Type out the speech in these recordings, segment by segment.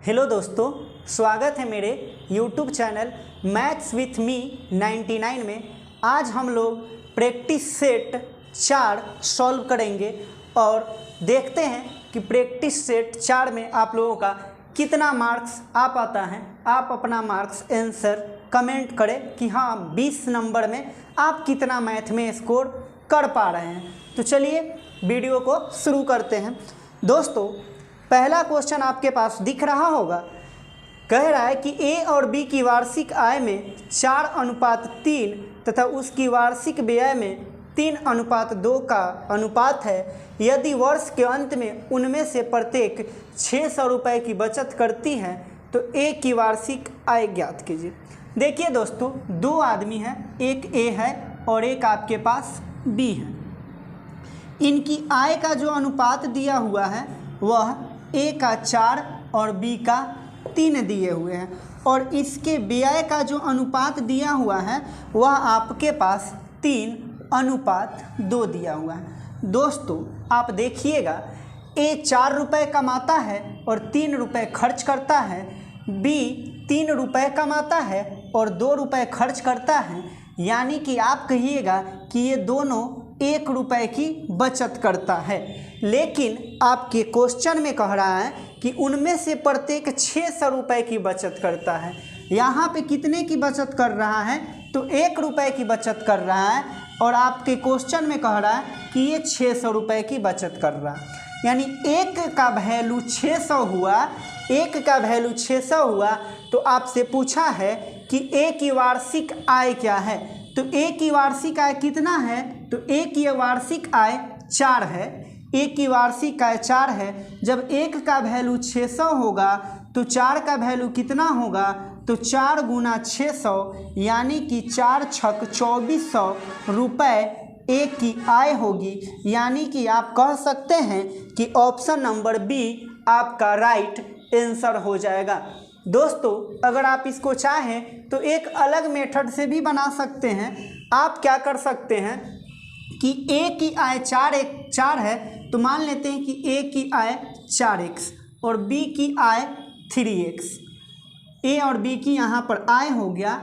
Hello दोस्तों, स्वागत है मेरे YouTube channel maths with me 99 में। आज हम लोग प्रैक्टिस सेट 4 सॉल्व करेंगे और देखते हैं कि प्रैक्टिस सेट 4 में आप लोगों का कितना मार्क्स आ पाता है। आप अपना मार्क्स आंसर कमेंट करें कि हाँ 20 नंबर में आप कितना मैथ में स्कोर कर पा रहे हैं। तो चलिए वीडियो को शुरू करते हैं। दोस्तों, पहला क्वेश्चन आपके पास दिख रहा होगा। कह रहा है कि ए और बी की वार्षिक आय में 4:3 तथा उसकी वार्षिक व्यय में 3:2 का अनुपात है। यदि वर्ष के अंत में उनमें से प्रत्येक 600 रुपये की बचत करती है तो ए की वार्षिक आय ज्ञात कीजिए। देखिए दोस्तों, दो आदमी हैं, एक ए है और एक आपके पास बी है। इनकी आय का जो अनुपात दिया हुआ है वह ए का 4 और बी का 3 दिए हुए हैं और इसके व्यय का जो अनुपात दिया हुआ है वह आपके पास 3:2 दिया हुआ है। दोस्तों, आप देखिएगा, ए 4 रुपये कमाता है और 3 रुपये खर्च करता है, बी 3 रुपये कमाता है और 2 रुपये खर्च करता है। यानी कि आप कहिएगा कि ये दोनों 1 रुपये की बचत करता है। लेकिन आपके क्वेश्चन में कह रहा है कि उनमें से प्रत्येक 600 रुपये की बचत करता है। यहाँ पे कितने की बचत कर रहा है? तो 1 रुपये की बचत कर रहा है और आपके क्वेश्चन में कह रहा है कि ये 600 रुपये की बचत कर रहा है। यानी 1 का वैल्यू 600 हुआ, 1 का वैल्यू 600 हुआ। तो आपसे पूछा है कि ए की वार्षिक आय क्या है। तो ए की वार्षिक आय कितना है? तो ए की वार्षिक आय 4 है। ए की वार्षिक आय 4 है। जब 1 का वैल्यू 600 होगा तो 4 का वैल्यू कितना होगा? तो 4 गुना 600 यानी कि 4 छक 2400 रुपये ए की आय होगी। यानी कि आप कह सकते हैं कि ऑप्शन नंबर बी आपका राइट आंसर हो जाएगा। दोस्तों, अगर आप इसको चाहें तो एक अलग मेथड से भी बना सकते हैं। आप क्या कर सकते हैं कि ए की आय 4 है, तो मान लेते हैं कि ए की आय 4x और बी की आय 3x। ए और बी की यहाँ पर आय हो गया।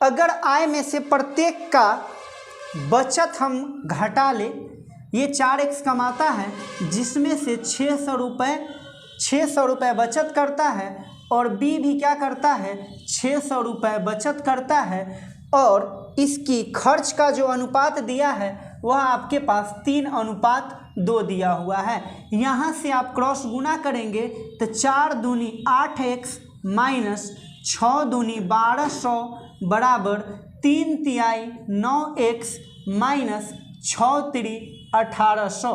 अगर आय में से प्रत्येक का बचत हम घटा ले, ये 4x कमाता है जिसमें से 600 रुपये बचत करता है और बी भी क्या करता है? 600 रुपये बचत करता है और इसकी खर्च का जो अनुपात दिया है वह आपके पास 3:2 दिया हुआ है। यहाँ से आप क्रॉस गुना करेंगे तो 4 दूनी 8x माइनस 6 दूनी 1200 बराबर 3 तिहाई 9x माइनस 6 तिरी 1800।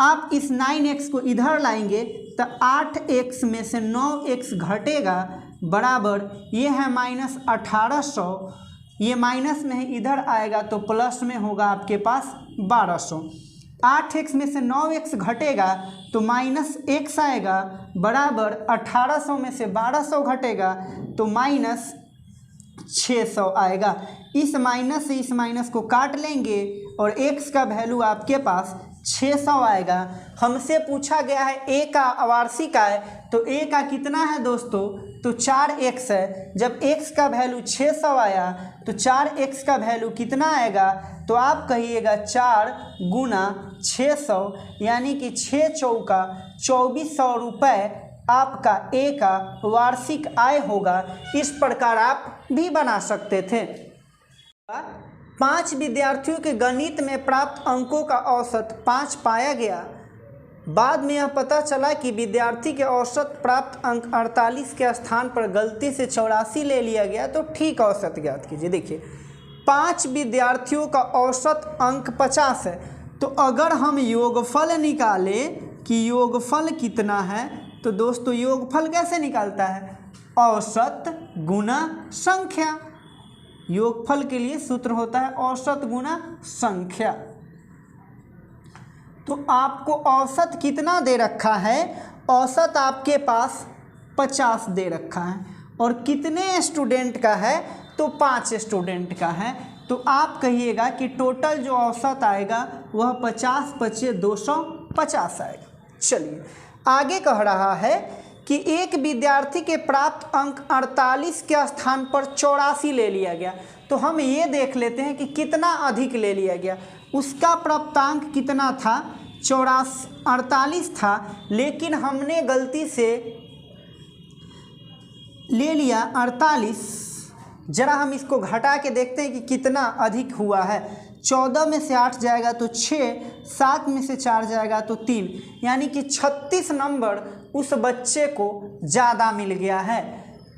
आप इस 9x को इधर लाएंगे तो 8x में से 9x घटेगा बराबर ये है माइनस 1800। ये माइनस में है, इधर आएगा तो प्लस में होगा आपके पास 1200। 8x में से 9x घटेगा तो माइनस x आएगा बराबर 1800 में से 1200 घटेगा तो माइनस 600 आएगा। इस माइनस से इस माइनस को काट लेंगे और x का वैल्यू आपके पास 600 आएगा। हमसे पूछा गया है ए का वार्षिक आय, तो ए का कितना है दोस्तों? तो 4x है। जब x का वैल्यू 600 आया तो 4x का वैल्यू कितना आएगा? तो आप कहिएगा 4 गुना 600 यानी कि 6 चौका 2400 रुपये आपका ए का वार्षिक आय होगा। इस प्रकार आप भी बना सकते थे। 5 विद्यार्थियों के गणित में प्राप्त अंकों का औसत 5 पाया गया। बाद में यह पता चला कि विद्यार्थी के औसत प्राप्त अंक 48 के स्थान पर गलती से 84 ले लिया गया। तो ठीक औसत ज्ञात कीजिए। देखिए, 5 विद्यार्थियों का औसत अंक 50 है। तो अगर हम योगफल निकालें कि योगफल कितना है, तो दोस्तों योगफल कैसे निकालता है? औसत गुना संख्या। योगफल के लिए सूत्र होता है औसत गुना संख्या। तो आपको औसत कितना दे रखा है? औसत आपके पास 50 दे रखा है और कितने स्टूडेंट का है? तो 5 स्टूडेंट का है। तो आप कहिएगा कि टोटल जो औसत आएगा वह 50 × 250 आएगा। चलिए आगे कह रहा है कि एक विद्यार्थी के प्राप्त अंक 48 के स्थान पर 84 ले लिया गया। तो हम ये देख लेते हैं कि कितना अधिक ले लिया गया। उसका प्राप्तांक कितना था, 48 था, लेकिन हमने गलती से ले लिया 48। जरा हम इसको घटा के देखते हैं कि कितना अधिक हुआ है। 14 में से 8 जाएगा तो 6, 7 में से 4 जाएगा तो 3, यानी कि 36 नंबर उस बच्चे को ज़्यादा मिल गया है।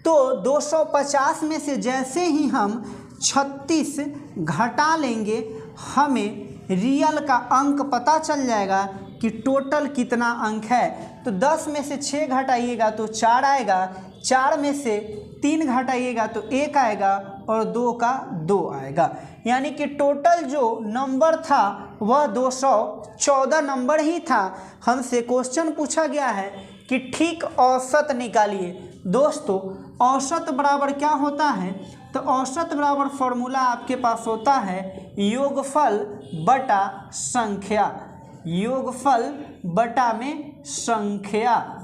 तो 250 में से जैसे ही हम 36 घटा लेंगे, हमें रियल का अंक पता चल जाएगा कि टोटल कितना अंक है। तो 10 में से 6 घटाइएगा तो 4 आएगा, 4 में से 3 घटाइएगा तो 1 आएगा और 2 का 2 आएगा, यानी कि टोटल जो नंबर था वह 214 नंबर ही था। हमसे क्वेश्चन पूछा गया है कि ठीक औसत निकालिए। दोस्तों औसत बराबर क्या होता है, तो औसत बराबर फॉर्मूला आपके पास होता है योगफल बटा संख्या, योगफल बटा में संख्या।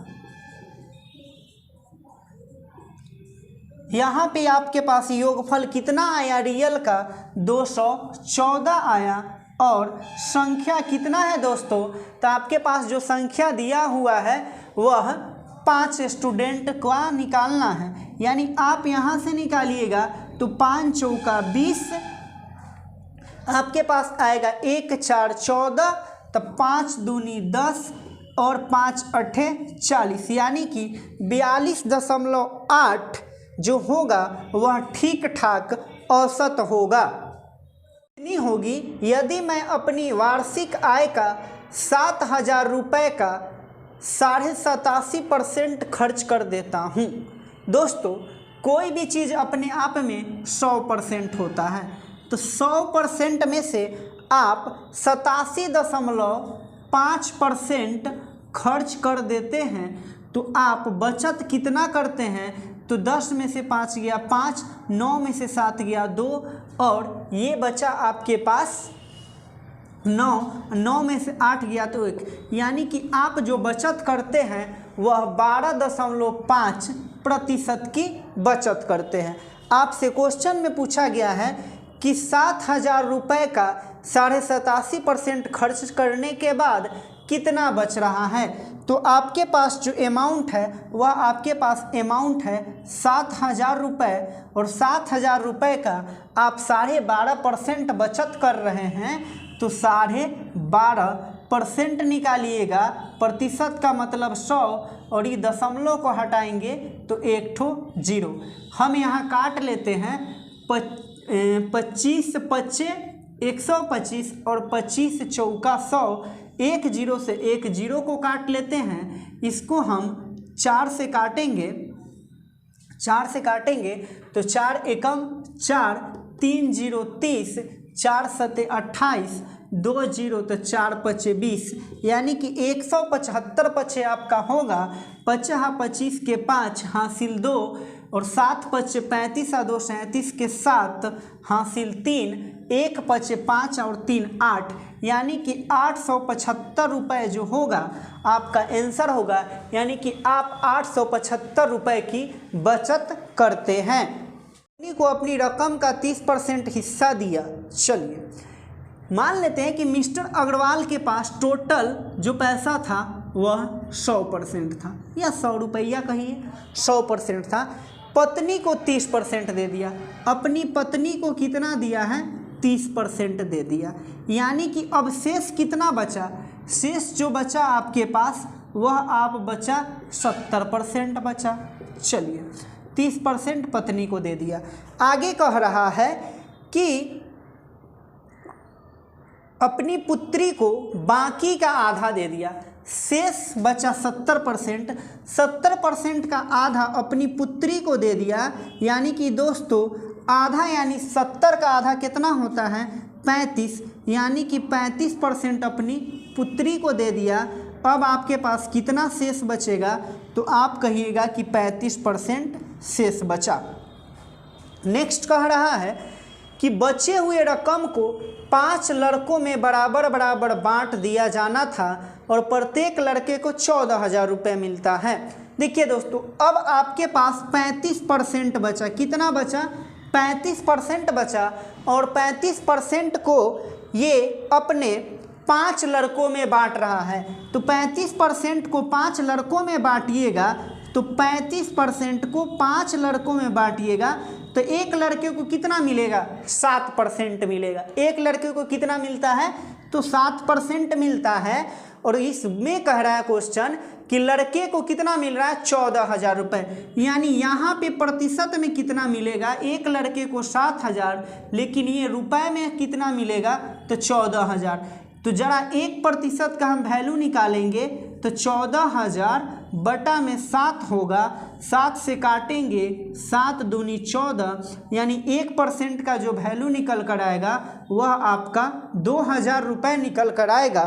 यहाँ पे आपके पास योगफल कितना आया, रियल का 214 आया, और संख्या कितना है दोस्तों, तो आपके पास जो संख्या दिया हुआ है वह 5 स्टूडेंट का निकालना है। यानी आप यहाँ से निकालिएगा तो 5 चौका 20, आपके पास आएगा 1 4 14, तब 5 दूनी 10 और 5 अठे 40, यानी कि 42.8 जो होगा वह ठीक ठाक औसत होगा। कितनी होगी, यदि मैं अपनी वार्षिक आय का 7,000 रुपये का 87.5% खर्च कर देता हूँ। दोस्तों कोई भी चीज़ अपने आप में 100% होता है, तो 100% में से आप 87.5% खर्च कर देते हैं, तो आप बचत कितना करते हैं, तो 10 में से 5 गया 5, 9 में से 7 गया 2, और ये बचा आपके पास 9 में से 8 गया तो 1, यानी कि आप जो बचत करते हैं वह 12.5% की बचत करते हैं। आपसे क्वेश्चन में पूछा गया है कि 7,000 रुपये का 87.5% खर्च करने के बाद कितना बच रहा है, तो आपके पास जो अमाउंट है वह आपके पास अमाउंट है 7,000 रुपये, और 7,000 रुपये का आप 12.5% बचत कर रहे हैं, तो 12.5% निकालिएगा। प्रतिशत का मतलब 100, और ये दशमलव को हटाएंगे तो 1 ठो 0। हम यहाँ काट लेते हैं 25 पच्चे 125 और 25 चौका 100, 1 0 से 1 0 को काट लेते हैं। इसको हम 4 से काटेंगे, 4 से काटेंगे तो 4 एकम 4, 3 0 30, 4 सते 28, 2 0 तो 4 पचे 20, यानी कि 175 पचे आपका होगा। 25 के 5 हासिल 2, और 7 पचे 35 और 2 37 के 7 हासिल 3, 1 पचे 5 और 3 8, यानी कि 875 रुपये जो होगा आपका आंसर होगा, यानी कि आप 875 रुपये की बचत करते हैं। कंपनी को अपनी रकम का 30% हिस्सा दिया। चलिए मान लेते हैं कि मिस्टर अग्रवाल के पास टोटल जो पैसा था वह 100% था, या 100 रुपया कहिए, 100% था। पत्नी को 30% दे दिया, अपनी पत्नी को कितना दिया है, 30% दे दिया, यानी कि अब शेष कितना बचा, शेष जो बचा आपके पास वह आप बचा 70% बचा। चलिए 30% पत्नी को दे दिया। आगे कह रहा है कि अपनी पुत्री को बाकी का आधा दे दिया, शेष बचा 70%, 70% का आधा अपनी पुत्री को दे दिया, यानी कि दोस्तों आधा यानी 70 का आधा कितना होता है, 35, यानी कि 35% अपनी पुत्री को दे दिया। अब आपके पास कितना शेष बचेगा, तो आप कहिएगा कि 35% शेष बचा। नेक्स्ट कह रहा है कि बचे हुए रकम को 5 लड़कों में बराबर बराबर बांट दिया जाना था, और प्रत्येक लड़के को 14,000 रुपये मिलता है। देखिए दोस्तों, अब आपके पास 35% बचा। कितना बचा? 35% बचा, और 35% को ये अपने 5 लड़कों में बांट रहा है। तो 35% को 5 लड़कों में बांटिएगा, तो 35% को 5 लड़कों में बांटिएगा तो एक लड़के को कितना मिलेगा? 7% मिलेगा। एक लड़के को कितना मिलता है? तो 7% मिलता है। और इसमें कह रहा है क्वेश्चन कि लड़के को कितना मिल रहा है? 14,000 रुपये। यानी यहाँ पे प्रतिशत में कितना मिलेगा? एक लड़के को 7,000, लेकिन ये रुपए में कितना मिलेगा? तो 14,000। तो जरा 1% का हम वैल्यू निकालेंगे तो 14,000 बटा में 7 होगा। 7 से काटेंगे, 7 दूनी 14, यानी 1% का जो वैल्यू निकल कर आएगा वह आपका 2,000 रुपये निकल कर आएगा।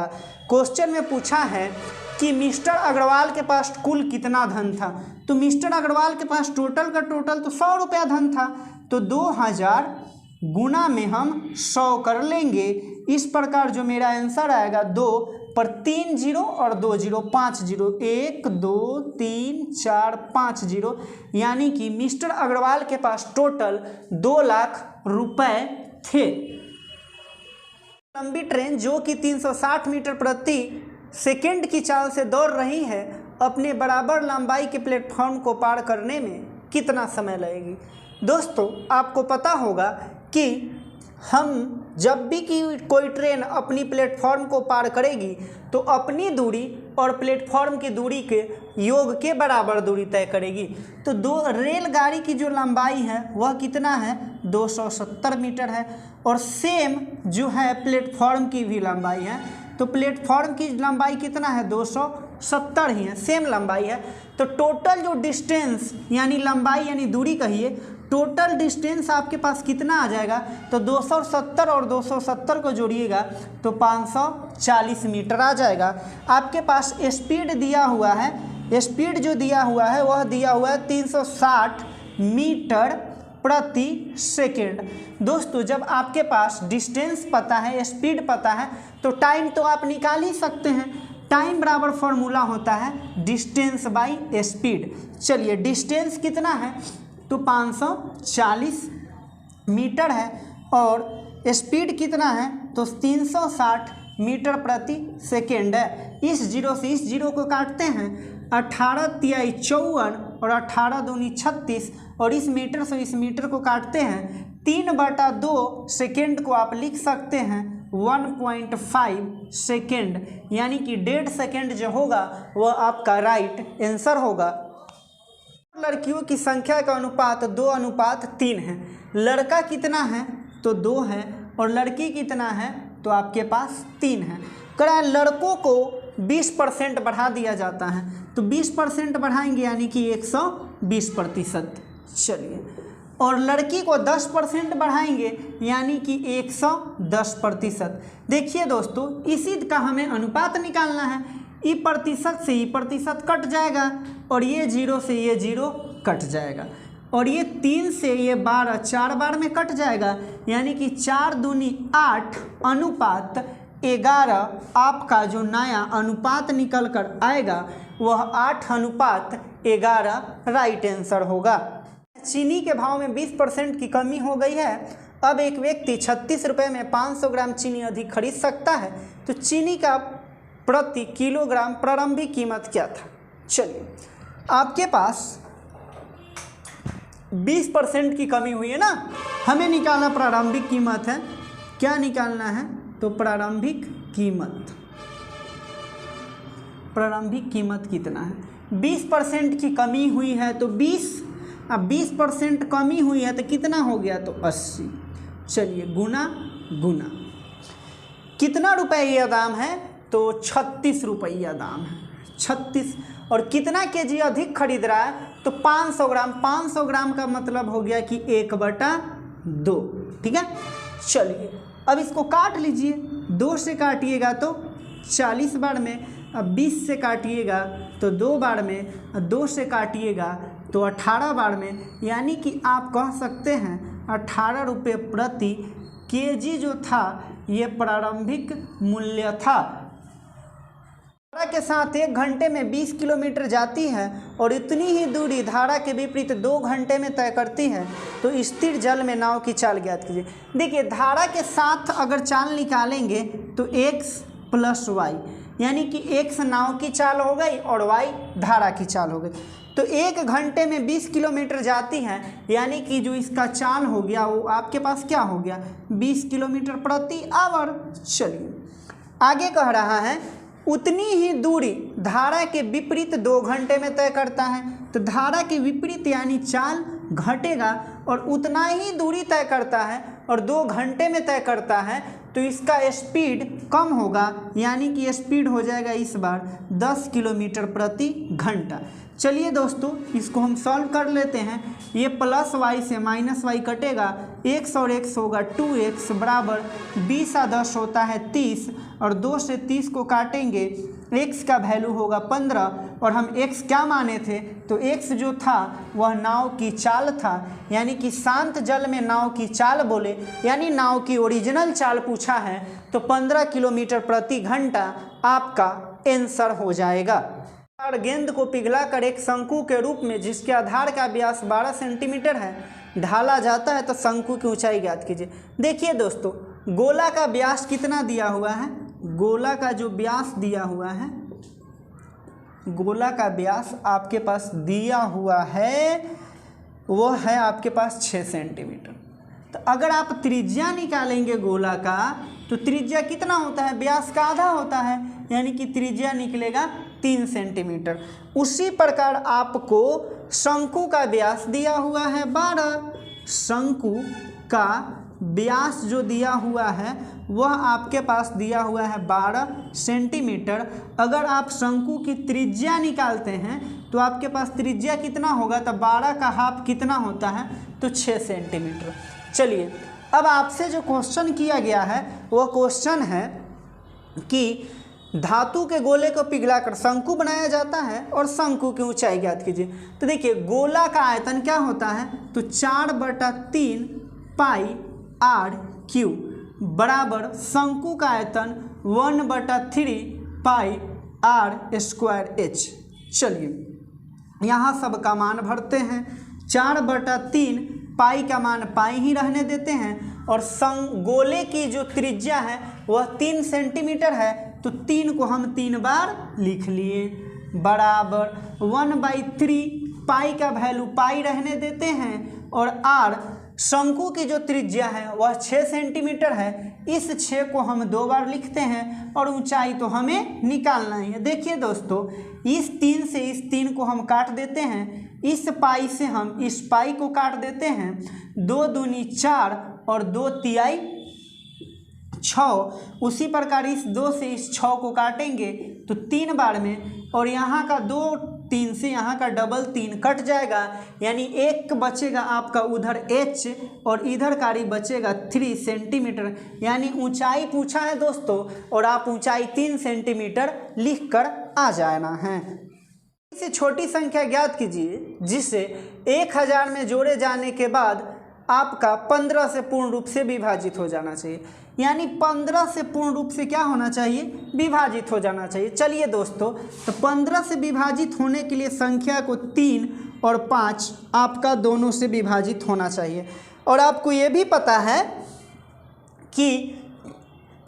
क्वेश्चन में पूछा है कि मिस्टर अग्रवाल के पास कुल कितना धन था। तो मिस्टर अग्रवाल के पास टोटल का टोटल तो 100 रुपया धन था। तो 2,000 गुना में हम 100 कर लेंगे। इस प्रकार जो मेरा आंसर आएगा 2 पर 3 जीरो और 2 जीरो 5 जीरो, 1 2 3 4 5 जीरो, यानी कि मिस्टर अग्रवाल के पास टोटल 2 लाख रुपए थे। लंबी ट्रेन जो कि 360 मीटर प्रति सेकेंड की चाल से दौड़ रही है, अपने बराबर लंबाई के प्लेटफॉर्म को पार करने में कितना समय लगेगी। दोस्तों, आपको पता होगा कि हम जब भी कि कोई ट्रेन अपनी प्लेटफॉर्म को पार करेगी तो अपनी दूरी और प्लेटफॉर्म की दूरी के योग के बराबर दूरी तय करेगी। तो रेलगाड़ी की जो लंबाई है वह कितना है? 270 मीटर है। और सेम जो है प्लेटफॉर्म की भी लंबाई है। तो प्लेटफॉर्म की लंबाई कितना है? 270 ही है, सेम लंबाई है। तो टोटल जो डिस्टेंस यानी लंबाई यानी दूरी कहिए, टोटल डिस्टेंस आपके पास कितना आ जाएगा? तो 270 और 270 को जोड़िएगा तो 540 मीटर आ जाएगा। आपके पास स्पीड दिया हुआ है, स्पीड जो दिया हुआ है वह दिया हुआ है 360 मीटर प्रति सेकेंड। दोस्तों, जब आपके पास डिस्टेंस पता है, स्पीड पता है, तो टाइम तो आप निकाल ही सकते हैं। टाइम बराबर फॉर्मूला होता है डिस्टेंस बाई स्पीड। चलिए, डिस्टेंस कितना है? तो 540 मीटर है, और स्पीड कितना है? तो 360 मीटर प्रति सेकेंड है। इस जीरो से इस जीरो को काटते हैं, 18 तिहाई 54 और 18 दूनी 36, और इस मीटर से इस मीटर को काटते हैं 3/2 सेकेंड को आप लिख सकते हैं 1.5 सेकेंड, यानी कि 1.5 सेकेंड जो होगा वह आपका राइट आंसर होगा। लड़कियों की संख्या का अनुपात 2:3 है। लड़का कितना है? तो 2 है, और लड़की कितना है? तो आपके पास 3 है। करें लड़कों को 20% बढ़ा दिया जाता है, तो 20% बढ़ाएंगे यानी कि 120%। चलिए, और लड़की को 10% बढ़ाएंगे यानी कि 110%। देखिए दोस्तों, इसी का हमें अनुपात निकालना है। ई प्रतिशत से ई प्रतिशत कट जाएगा, और ये 0 से ये 0 कट जाएगा, और ये 3 से ये 12 4 बार में कट जाएगा, यानी कि 4 दूनी 8 अनुपात 11 आपका जो नया अनुपात निकल कर आएगा वह 8:11 राइट आंसर होगा। चीनी के भाव में 20% की कमी हो गई है। अब एक व्यक्ति 36 रुपये में 500 ग्राम चीनी अधिक खरीद सकता है। तो चीनी का प्रति किलोग्राम प्रारंभिक कीमत क्या था? चलिए, आपके पास 20% की कमी हुई है ना, हमें निकालना प्रारंभिक कीमत है। क्या निकालना है? तो प्रारंभिक कीमत कितना है? 20% की कमी हुई है, तो 20% कमी हुई है तो कितना हो गया? तो 80। चलिए, गुना कितना रुपया दाम है? तो 36 रुपया दाम है, 36। और कितना केजी अधिक खरीद रहा है? तो 500 ग्राम। 500 ग्राम का मतलब हो गया कि 1/2। ठीक है। चलिए, अब इसको काट लीजिए। 2 से काटिएगा तो 40 बार में, अब 20 से काटिएगा तो 2 बार में, 2 से काटिएगा तो 18 बार में, यानी कि आप कह सकते हैं 18 रुपये प्रति केजी जो था ये प्रारंभिक मूल्य था। धारा के साथ 1 घंटे में 20 किलोमीटर जाती है और इतनी ही दूरी धारा के विपरीत 2 घंटे में तय करती है, तो स्थिर जल में नाव की चाल ज्ञात कीजिए। देखिए, धारा के साथ अगर चाल निकालेंगे तो x + y, यानी कि x नाव की चाल हो गई और y धारा की चाल हो गई। तो 1 घंटे में 20 किलोमीटर जाती है, यानी कि जो इसका चाल हो गया वो आपके पास क्या हो गया, 20 किलोमीटर प्रति आवर। चलिए आगे कह रहा है उतनी ही दूरी धारा के विपरीत 2 घंटे में तय करता है। तो धारा के विपरीत यानी चाल घटेगा और उतना ही दूरी तय करता है और 2 घंटे में तय करता है, तो इसका स्पीड कम होगा, यानी कि स्पीड हो जाएगा इस बार 10 किलोमीटर प्रति घंटा। चलिए दोस्तों, इसको हम सॉल्व कर लेते हैं। ये +y से -y कटेगा, x और x होगा 2x बराबर 20 + 10 होता है 30 और 2 से 30 को काटेंगे, x का वैल्यू होगा 15 और हम x क्या माने थे, तो x जो था वह नाव की चाल था, यानी कि शांत जल में नाव की चाल बोले, यानी नाव की ओरिजिनल चाल पूछा है, तो 15 किलोमीटर प्रति घंटा आपका आंसर हो जाएगा। गेंद को पिघलाकर एक शंकु के रूप में जिसके आधार का व्यास 12 सेंटीमीटर है ढाला जाता है, तो शंकु की ऊंचाई ज्ञात कीजिए। देखिए दोस्तों, गोला का व्यास कितना दिया हुआ है, गोला का जो व्यास दिया हुआ है, गोला का व्यास आपके पास दिया हुआ है वो है आपके पास 6 सेंटीमीटर। तो अगर आप त्रिज्या निकालेंगे गोला का, तो त्रिज्या कितना होता है, व्यास का आधा होता है, यानी कि त्रिज्या निकलेगा 3 सेंटीमीटर। उसी प्रकार आपको शंकु का व्यास दिया हुआ है 12, शंकु का व्यास जो दिया हुआ है वह आपके पास दिया हुआ है 12 सेंटीमीटर। अगर आप शंकु की त्रिज्या निकालते हैं तो आपके पास त्रिज्या कितना होगा, तो 12 का हाफ कितना होता है, तो 6 सेंटीमीटर। चलिए अब आपसे जो क्वेश्चन किया गया है वह क्वेश्चन है कि धातु के गोले को पिघलाकर शंकु बनाया जाता है और शंकु की ऊंचाई ज्ञात कीजिए। तो देखिए, गोला का आयतन क्या होता है, तो 4/3 πr³ बराबर शंकु का आयतन 1/3 πr²h। चलिए यहाँ सब का मान भरते हैं, 4/3 पाई का मान पाई ही रहने देते हैं और गोले की जो त्रिज्या है वह 3 सेंटीमीटर है, तो 3 को हम 3 बार लिख लिए, बराबर 1/3 पाई का वैल्यू पाई रहने देते हैं और r शंकु की जो त्रिज्या है वह 6 सेंटीमीटर है, इस 6 को हम 2 बार लिखते हैं और ऊंचाई तो हमें निकालना ही है। देखिए दोस्तों, इस 3 से इस 3 को हम काट देते हैं, इस पाई से हम इस पाई को काट देते हैं, 2 दूनी 4 और 2 तिहाई 6। उसी प्रकार इस 2 से इस 6 को काटेंगे तो 3 बार में, और यहाँ का 2 3 से यहाँ का डबल 3 कट जाएगा, यानी 1 बचेगा आपका उधर h और इधर कारी बचेगा 3 सेंटीमीटर, यानी ऊंचाई पूछा है दोस्तों और आप ऊंचाई 3 सेंटीमीटर लिख कर आ जाना है। इसे छोटी संख्या ज्ञात कीजिए जिसे 1000 में जोड़े जाने के बाद आपका 15 से पूर्ण रूप से विभाजित हो जाना चाहिए, यानी 15 से पूर्ण रूप से क्या होना चाहिए, विभाजित हो जाना चाहिए। चलिए दोस्तों, तो 15 से विभाजित होने के लिए संख्या को 3 और 5 आपका दोनों से विभाजित होना चाहिए। और आपको ये भी पता है कि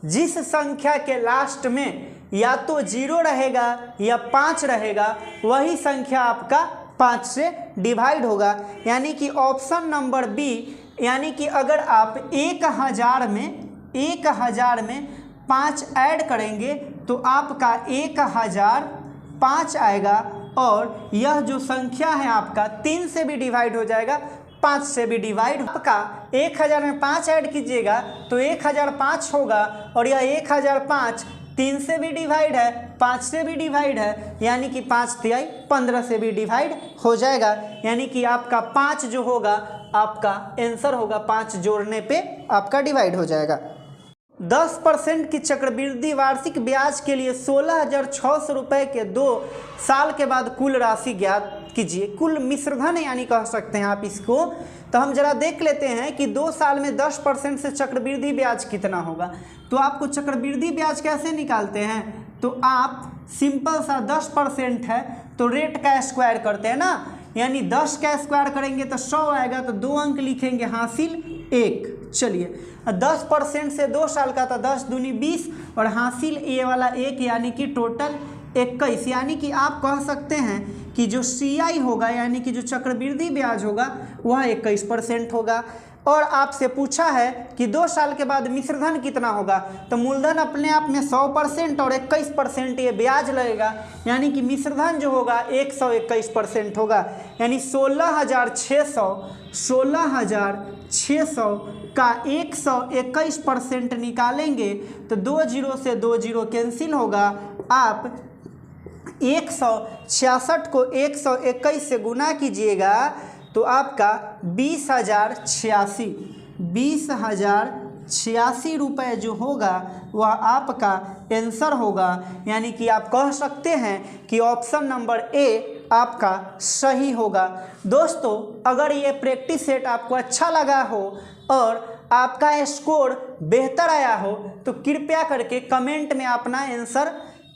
जिस संख्या के लास्ट में या तो 0 रहेगा या 5 रहेगा वही संख्या आपका 5 से डिवाइड होगा, यानी कि ऑप्शन नंबर बी, यानी कि अगर आप 1000 में 5 ऐड करेंगे तो आपका 1005 आएगा, और यह जो संख्या है आपका 3 से भी डिवाइड हो जाएगा, 5 से भी डिवाइड। आपका 1000 में 5 ऐड कीजिएगा तो 1005 होगा, और यह 1005 3 से भी डिवाइड है, 5 से भी डिवाइड है, यानी कि 5 तिहाई 15 से भी डिवाइड हो जाएगा, यानी कि आपका 5 जो होगा आपका आंसर होगा, 5 जोड़ने पे आपका डिवाइड हो जाएगा। 10% की चक्रवृद्धि वार्षिक ब्याज के लिए 16,600 रुपये के 2 साल के बाद कुल राशि ज्ञात कीजिए। कुल मिश्रधन यानी कह सकते हैं आप इसको। तो हम जरा देख लेते हैं कि 2 साल में 10% से चक्रवृद्धि ब्याज कितना होगा। तो आपको चक्रवृद्धि ब्याज कैसे निकालते हैं, तो आप सिंपल सा 10% है तो रेट का स्क्वायर करते हैं ना, यानी 10 का स्क्वायर करेंगे तो 100 आएगा, तो 2 अंक लिखेंगे, हासिल 1। चलिए 10% से 2 साल का था, 10 दूनी 20 और हासिल ये वाला 1, यानी कि टोटल 21। यानी कि आप कह सकते हैं कि जो CI होगा यानी कि जो चक्रवृद्धि ब्याज होगा वह 21% होगा। और आपसे पूछा है कि 2 साल के बाद मिश्रधन कितना होगा, तो मूलधन अपने आप में 100% और 21% ये ब्याज लगेगा, यानी कि मिश्रधन जो होगा 121% होगा, यानी 16,600 का 121% निकालेंगे तो 2 जीरो से 2 जीरो कैंसिल होगा। आप 166 को 121 से गुना कीजिएगा तो आपका 20,086 रुपये जो होगा वह आपका आंसर होगा। यानी कि आप कह सकते हैं कि ऑप्शन नंबर ए आपका सही होगा। दोस्तों अगर ये प्रैक्टिस सेट आपको अच्छा लगा हो और आपका स्कोर बेहतर आया हो तो कृपया करके कमेंट में अपना आंसर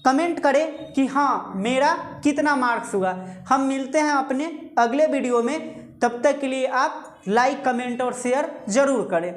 कमेंट करें कि हाँ मेरा कितना मार्क्स हुआ। हम मिलते हैं अपने अगले वीडियो में, तब तक के लिए आप लाइक कमेंट और शेयर ज़रूर करें।